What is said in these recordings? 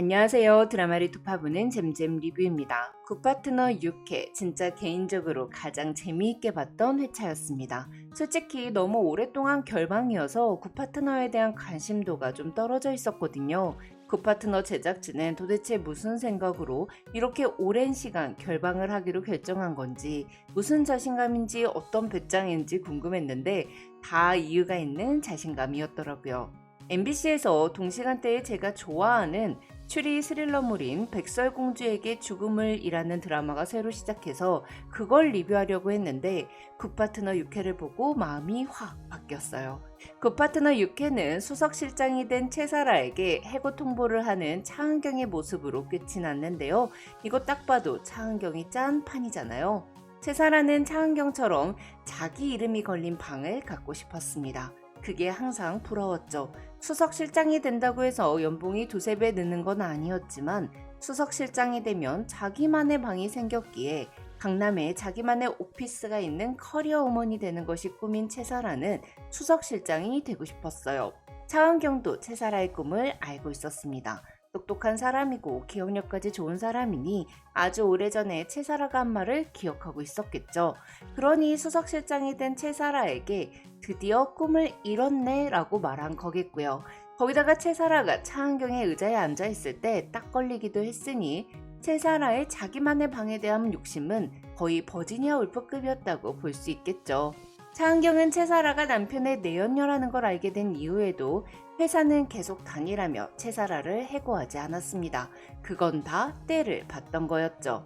안녕하세요. 드라마를 두파보는 잼잼 리뷰입니다. 굿파트너 6회 진짜 개인적으로 가장 재미있게 봤던 회차였습니다. 솔직히 너무 오랫동안 결방이어서 굿파트너에 대한 관심도가 좀 떨어져 있었거든요. 굿파트너 제작진은 도대체 무슨 생각으로 이렇게 오랜 시간 결방을 하기로 결정한 건지, 무슨 자신감인지 어떤 배짱인지 궁금했는데 다 이유가 있는 자신감이었더라고요. MBC에서 동시간대에 제가 좋아하는 추리 스릴러물인 백설공주에게 죽음을 이라는 드라마가 새로 시작해서 그걸 리뷰하려고 했는데 굿파트너 6회를 보고 마음이 확 바뀌었어요. 굿파트너 6회는 수석실장이 된 채사라에게 해고 통보를 하는 차은경의 모습으로 끝이 났는데요. 이거 딱 봐도 차은경이 짠 판이잖아요. 채사라는 차은경처럼 자기 이름이 걸린 방을 갖고 싶었습니다. 그게 항상 부러웠죠. 수석실장이 된다고 해서 연봉이 두세 배 느는 건 아니었지만 수석실장이 되면 자기만의 방이 생겼기에 강남에 자기만의 오피스가 있는 커리어 우먼이 되는 것이 꿈인 채사라는 수석실장이 되고 싶었어요. 차은경도 채사라의 꿈을 알고 있었습니다. 똑똑한 사람이고 기억력까지 좋은 사람이니 아주 오래전에 채사라가 한 말을 기억하고 있었겠죠. 그러니 수석실장이 된 채사라에게 드디어 꿈을 이뤘네 라고 말한 거겠고요. 거기다가 채사라가 차은경의 의자에 앉아있을 때 딱 걸리기도 했으니 채사라의 자기만의 방에 대한 욕심은 거의 버지니아 울프급이었다고 볼 수 있겠죠. 차은경은 채사라가 남편의 내연녀라는 걸 알게 된 이후에도 회사는 계속 다니라며 채사라를 해고하지 않았습니다. 그건 다 때를 봤던 거였죠.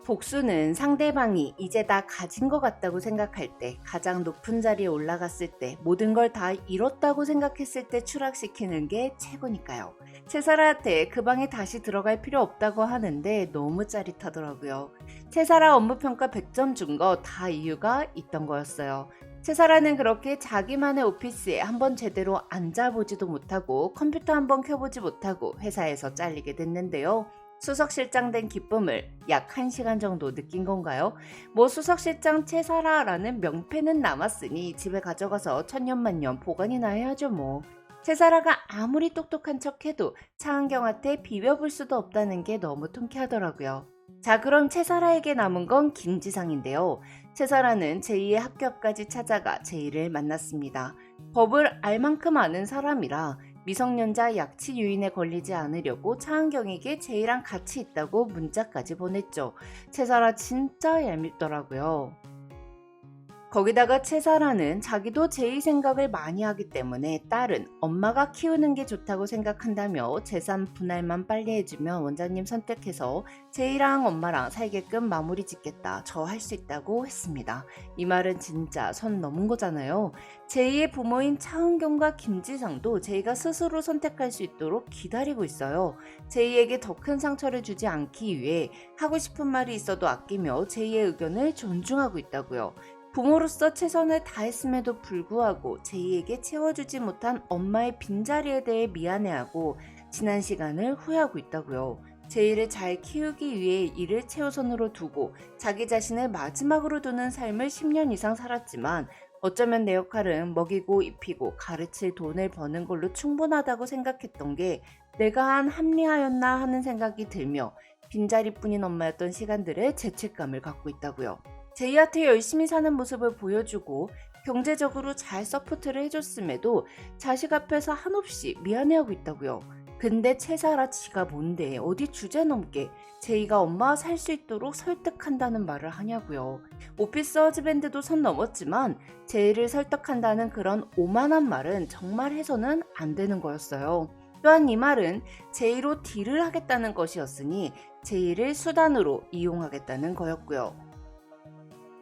복수는 상대방이 이제 다 가진 것 같다고 생각할 때, 가장 높은 자리에 올라갔을 때, 모든 걸 다 잃었다고 생각했을 때 추락시키는 게 최고니까요. 채사라한테 그 방에 다시 들어갈 필요 없다고 하는데 너무 짜릿하더라고요. 채사라 업무평가 100점 준 거 다 이유가 있던 거였어요. 채사라는 그렇게 자기만의 오피스에 한번 제대로 앉아보지도 못하고 컴퓨터 한번 켜보지 못하고 회사에서 잘리게 됐는데요. 수석실장 된 기쁨을 약 1시간 정도 느낀 건가요? 뭐 수석실장 채사라라는 명패는 남았으니 집에 가져가서 천년만년 보관이나 해야죠 뭐. 채사라가 아무리 똑똑한 척해도 차은경한테 비벼볼 수도 없다는 게 너무 통쾌하더라고요. 자, 그럼 채사라에게 남은 건 김지상인데요. 채사라는 제2의 학교 앞까지 찾아가 제2를 만났습니다. 법을 알 만큼 아는 사람이라 미성년자 약취 유인에 걸리지 않으려고 차은경에게 제이랑 같이 있다고 문자까지 보냈죠. 채사라 진짜 얄밉더라고요. 거기다가 채사라는 자기도 제이 생각을 많이 하기 때문에 딸은 엄마가 키우는 게 좋다고 생각한다며 재산 분할만 빨리 해주면 원장님 선택해서 제이랑 엄마랑 살게끔 마무리 짓겠다. 저 할 수 있다고 했습니다. 이 말은 진짜 선 넘은 거잖아요. 제이의 부모인 차은경과 김지상도 제이가 스스로 선택할 수 있도록 기다리고 있어요. 제이에게 더 큰 상처를 주지 않기 위해 하고 싶은 말이 있어도 아끼며 제이의 의견을 존중하고 있다고요. 부모로서 최선을 다했음에도 불구하고 제이에게 채워주지 못한 엄마의 빈자리에 대해 미안해하고 지난 시간을 후회하고 있다고요. 제이를 잘 키우기 위해 이를 최우선으로 두고 자기 자신을 마지막으로 두는 삶을 10년 이상 살았지만 어쩌면 내 역할은 먹이고 입히고 가르칠 돈을 버는 걸로 충분하다고 생각했던 게 내가 한 합리화였나 하는 생각이 들며 빈자리뿐인 엄마였던 시간들에 죄책감을 갖고 있다고요. 제이한테 열심히 사는 모습을 보여주고 경제적으로 잘 서포트를 해줬음에도 자식 앞에서 한없이 미안해하고 있다고요. 근데 채사라 지가 뭔데 어디 주제넘게 제이가 엄마와 살 수 있도록 설득한다는 말을 하냐고요. 오피스 허즈밴드도 선 넘었지만 제이를 설득한다는 그런 오만한 말은 정말 해서는 안 되는 거였어요. 또한 이 말은 제이로 딜을 하겠다는 것이었으니 제이를 수단으로 이용하겠다는 거였고요.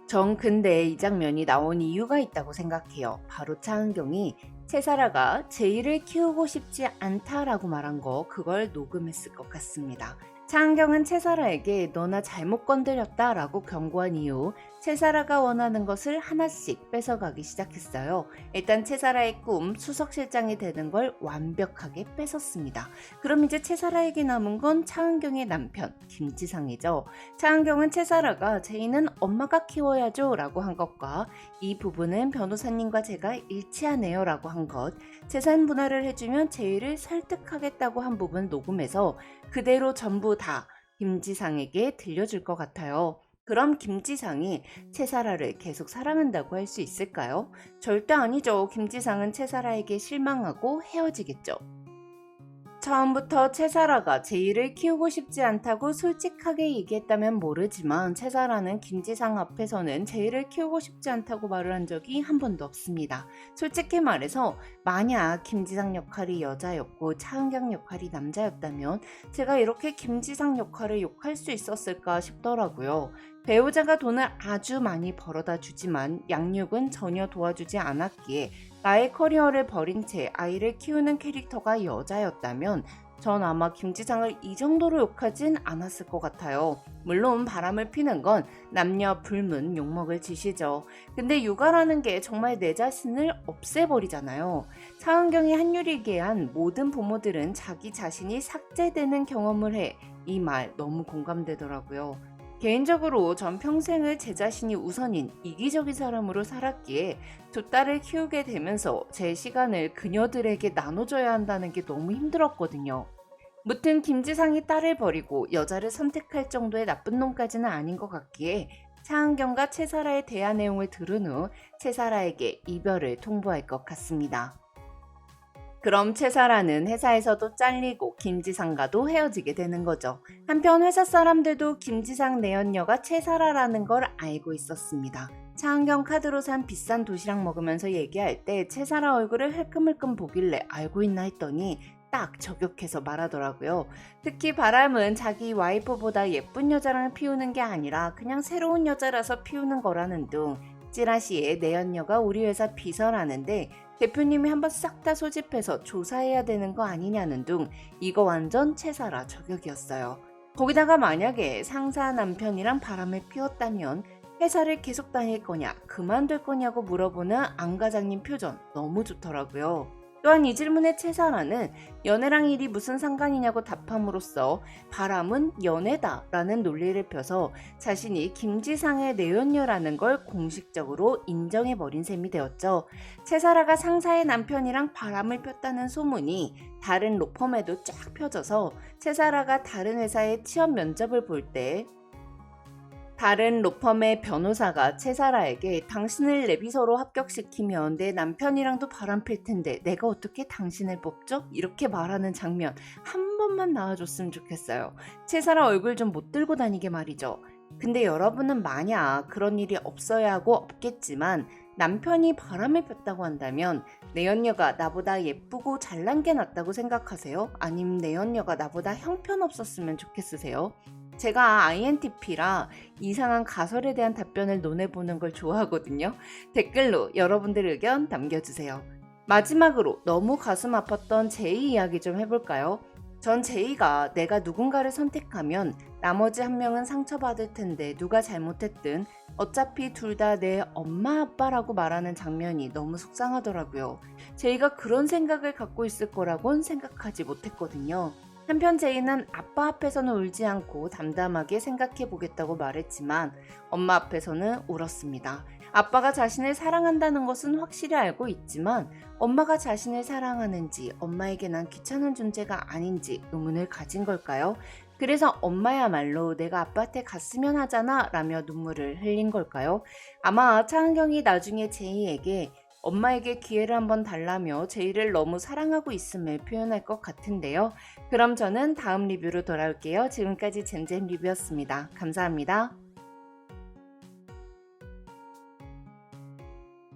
전 근데 이 장면이 나온 이유가 있다고 생각해요. 바로 차은경이 채사라가 제이를 키우고 싶지 않다라고 말한 거 그걸 녹음했을 것 같습니다. 차은경은 채사라에게 너나 잘못 건드렸다 라고 경고한 이후 채사라가 원하는 것을 하나씩 뺏어가기 시작했어요. 일단 채사라의 꿈 수석실장이 되는 걸 완벽하게 뺏었습니다. 그럼 이제 채사라에게 남은 건 차은경의 남편 김지상이죠. 차은경은 채사라가 제이는 엄마가 키워야죠 라고 한 것과 이 부분은 변호사님과 제가 일치하네요 라고 한 것, 재산 분할을 해주면 제이를 설득하겠다고 한 부분 녹음해서 그대로 전부 다 김지상에게 들려줄 것 같아요. 그럼 김지상이 채사라를 계속 사랑한다고 할 수 있을까요? 절대 아니죠. 김지상은 채사라에게 실망하고 헤어지겠죠. 처음부터 채사라가 제이를 키우고 싶지 않다고 솔직하게 얘기했다면 모르지만 채사라는 김지상 앞에서는 제이를 키우고 싶지 않다고 말을 한 적이 한 번도 없습니다. 솔직히 말해서 만약 김지상 역할이 여자였고 차은경 역할이 남자였다면 제가 이렇게 김지상 역할을 욕할 수 있었을까 싶더라고요. 배우자가 돈을 아주 많이 벌어다 주지만 양육은 전혀 도와주지 않았기에 나의 커리어를 버린 채 아이를 키우는 캐릭터가 여자였다면 전 아마 김지상을 이 정도로 욕하진 않았을 것 같아요. 물론 바람을 피는 건 남녀 불문 욕먹을 짓이죠. 근데 육아라는 게 정말 내 자신을 없애버리잖아요. 차은경이 한유리에게 한 모든 부모들은 자기 자신이 삭제되는 경험을 해. 이 말 너무 공감되더라고요. 개인적으로 전 평생을 제 자신이 우선인 이기적인 사람으로 살았기에 두 딸을 키우게 되면서 제 시간을 그녀들에게 나눠줘야 한다는 게 너무 힘들었거든요. 무튼 김지상이 딸을 버리고 여자를 선택할 정도의 나쁜 놈까지는 아닌 것 같기에 차은경과 채사라의 대화 내용을 들은 후 채사라에게 이별을 통보할 것 같습니다. 그럼 채사라는 회사에서도 잘리고 김지상과도 헤어지게 되는 거죠. 한편 회사 사람들도 김지상 내연녀가 채사라라는 걸 알고 있었습니다. 차은경 카드로 산 비싼 도시락 먹으면서 얘기할 때 채사라 얼굴을 흘끔흘끔 보길래 알고 있나 했더니 딱 저격해서 말하더라고요. 특히 바람은 자기 와이프보다 예쁜 여자랑 피우는 게 아니라 그냥 새로운 여자라서 피우는 거라는 둥, 찌라시에 내연녀가 우리 회사 비서라는데 대표님이 한번 싹 다 소집해서 조사해야 되는 거 아니냐는 둥, 이거 완전 채사라 저격이었어요. 거기다가 만약에 상사 남편이랑 바람을 피웠다면 회사를 계속 다닐 거냐 그만둘 거냐고 물어보는 안 과장님 표정 너무 좋더라고요. 또한 이 질문에 채사라는 연애랑 일이 무슨 상관이냐고 답함으로써 바람은 연애다 라는 논리를 펴서 자신이 김지상의 내연녀라는 걸 공식적으로 인정해버린 셈이 되었죠. 채사라가 상사의 남편이랑 바람을 폈다는 소문이 다른 로펌에도 쫙 펴져서 채사라가 다른 회사에 취업 면접을 볼 때 다른 로펌의 변호사가 채사라에게 당신을 내 비서로 합격시키면 내 남편이랑도 바람필 텐데 내가 어떻게 당신을 뽑죠? 이렇게 말하는 장면 한 번만 나와줬으면 좋겠어요. 채사라 얼굴 좀 못 들고 다니게 말이죠. 근데 여러분은 만약 그런 일이 없어야 하고 없겠지만 남편이 바람을 폈다고 한다면 내연녀가 나보다 예쁘고 잘난 게 낫다고 생각하세요? 아님 내연녀가 나보다 형편없었으면 좋겠으세요? 제가 INTP라 이상한 가설에 대한 답변을 논해보는 걸 좋아하거든요. 댓글로 여러분들 의견 남겨주세요. 마지막으로 너무 가슴 아팠던 제이 이야기 좀 해볼까요? 전 제이가 내가 누군가를 선택하면 나머지 한 명은 상처받을 텐데 누가 잘못했든 어차피 둘 다 내 엄마 아빠라고 말하는 장면이 너무 속상하더라고요. 제이가 그런 생각을 갖고 있을 거라곤 생각하지 못했거든요. 한편 제이는 아빠 앞에서는 울지 않고 담담하게 생각해 보겠다고 말했지만 엄마 앞에서는 울었습니다. 아빠가 자신을 사랑한다는 것은 확실히 알고 있지만 엄마가 자신을 사랑하는지 엄마에게 난 귀찮은 존재가 아닌지 의문을 가진 걸까요? 그래서 엄마야말로 내가 아빠한테 갔으면 하잖아 라며 눈물을 흘린 걸까요? 아마 차은경이 나중에 제이에게 엄마에게 기회를 한번 달라며 제이를 너무 사랑하고 있음을 표현할 것 같은데요. 그럼 저는 다음 리뷰로 돌아올게요. 지금까지 잼잼 리뷰였습니다. 감사합니다.